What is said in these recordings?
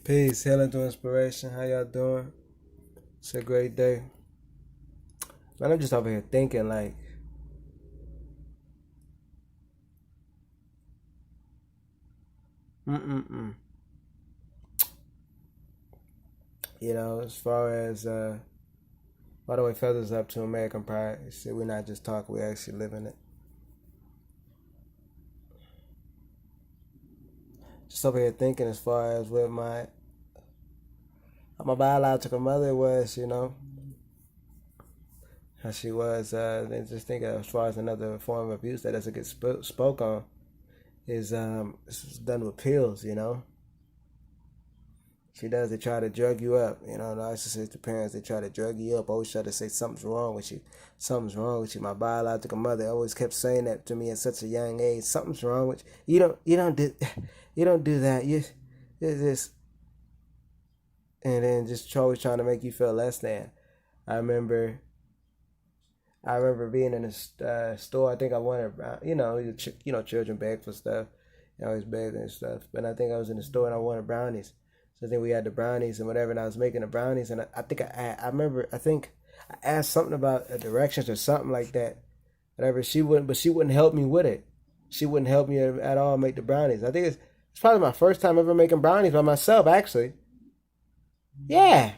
Peace, healing through inspiration. How y'all doing? It's a great day. Man, I'm just over here thinking like, mm-mm-mm. As far as, by the way, feathers up to American Pride. See, we're not just talking, we actually living it. Just over here thinking as far as what my biological mother was, how she was, and just thinking as far as another form of abuse that doesn't get spoke on is it's done with pills. She does. They try to drug you up. Narcissistic parents, they try to drug you up. Always try to say something's wrong with you. Something's wrong with you. My biological mother always kept saying that to me at such a young age. Something's wrong with you. You don't do that. You just, and then just always trying to make you feel less than. I remember being in a store. I think I wanted, children beg for stuff. They always beg and stuff. But I think I was in the store and I wanted brownies. So I think we had the brownies and whatever, and I was making the brownies, and I think I think I asked something about directions or something like that. Whatever, she wouldn't help me with it. She wouldn't help me at all make the brownies. I think it's probably my first time ever making brownies by myself, actually. Yeah.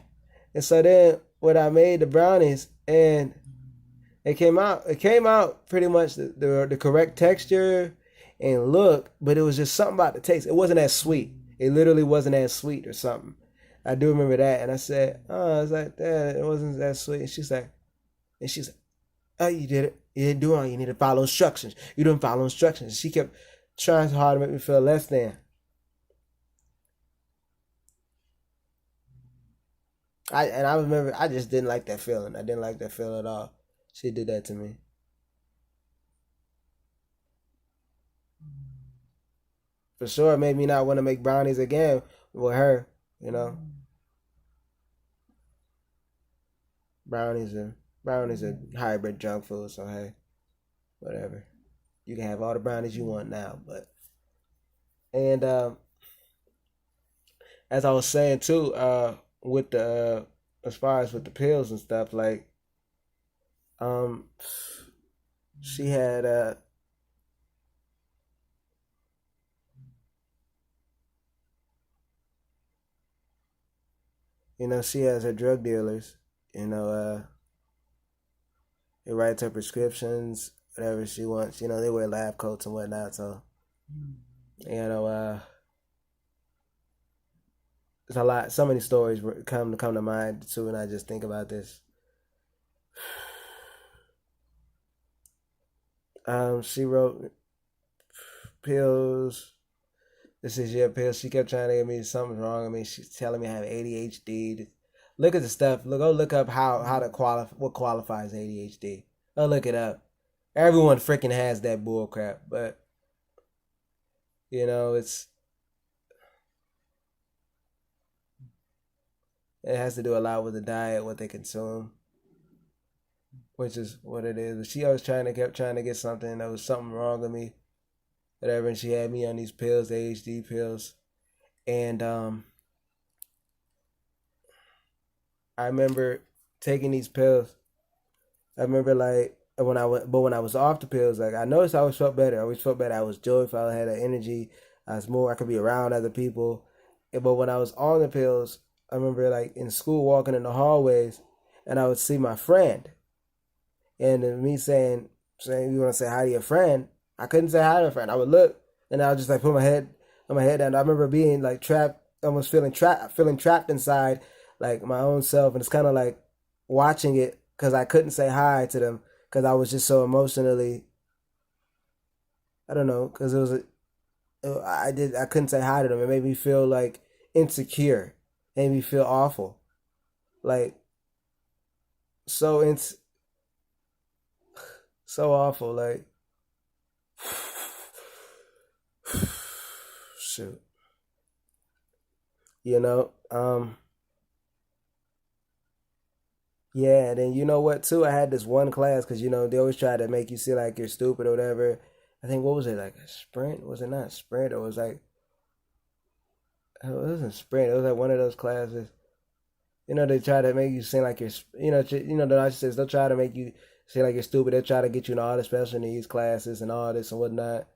And so then when I made the brownies and it came out pretty much the correct texture and look, but it was just something about the taste. It wasn't as sweet. It literally wasn't as sweet or something. I do remember that. And I said, oh, I was like, that it wasn't that sweet. And she's like, oh, you did it. You didn't do it. You need to follow instructions. You didn't follow instructions. She kept trying so hard to make me feel less than. I remember I just didn't like that feeling. I didn't like that feeling at all. She did that to me. For sure, it made me not want to make brownies again with her. You know, brownies are brownies are hybrid junk food. So hey, whatever. You can have all the brownies you want now, but and as I was saying too, with the as far as with the pills and stuff, like um, she had she has her drug dealers. You know, they write her prescriptions, whatever she wants. They wear lab coats and whatnot. So you know, there's a lot. So many stories come to mind too, and I just think about this. She wrote pills. This is your pill. She kept trying to get me something's wrong. I mean, she's telling me I have ADHD. Look at the stuff. Go look up how to qualify what qualifies ADHD. Go look it up. Everyone freaking has that bull crap, but it's it has to do a lot with the diet, what they consume, which is what it is. But she always kept trying to get something. There was something wrong with me, whatever, and she had me on these pills, ADHD pills, and I remember taking these pills. I remember like when I was off the pills, like I noticed I always felt better. I always felt better. I was joyful. I had that energy. I was more. I could be around other people. But when I was on the pills, I remember like in school walking in the hallways, and I would see my friend, and me saying you want to say hi to your friend. I couldn't say hi to a friend. I would look, and I would just like put my head down. I remember being like trapped, almost feeling trapped inside like my own self, and it's kind of like watching it because I couldn't say hi to them because I was just so emotionally. I don't know because I couldn't say hi to them. It made me feel like insecure. It made me feel awful, like so it's so awful. Like shoot, you know. Yeah, and then you know what too? I had this one class because they always try to make you see like you're stupid or whatever. I think what was it like a sprint? Was it not a sprint? Or was like it wasn't sprint. It was like one of those classes. You know, they try to make you seem like you're, the narcissists, they'll try to make you seem like you're stupid. They'll try to get you in all the special needs classes and all this and whatnot.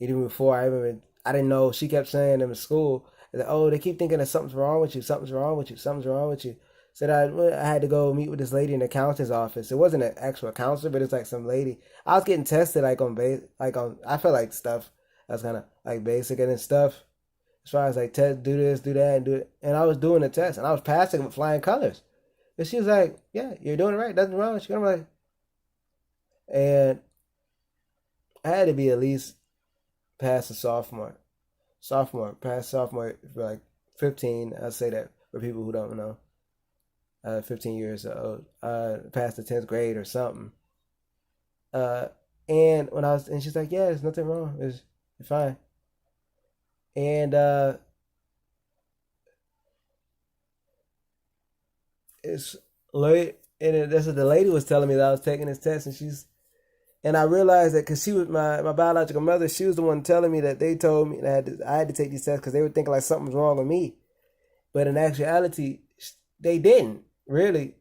Even before I didn't know, she kept saying in school, that, oh, they keep thinking that something's wrong with you, something's wrong with you, something's wrong with you. Said I had to go meet with this lady in the counselor's office. It wasn't an actual counselor, but it's like some lady. I was getting tested like on base, like on, I felt like stuff that's kind of like basic and stuff. As far as like test, do this, do that, and do it. And I was doing the test, and I was passing with flying colors. And she was like, "Yeah, you're doing it right. Nothing wrong." I'm like, and I had to be at least past a past sophomore for like 15. I'll say that for people who don't know, 15 years old, past the 10th grade or something. Uh, and when and she's like, "Yeah, there's nothing wrong. You're fine." And it's late, and that's what the lady was telling me that I was taking this test, and I realized that because she was my biological mother, she was the one telling me that they told me that I had to take these tests because they were thinking like something was wrong with me, but in actuality, they didn't really.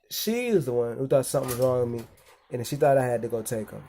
She was the one who thought something was wrong with me, and she thought I had to go take them.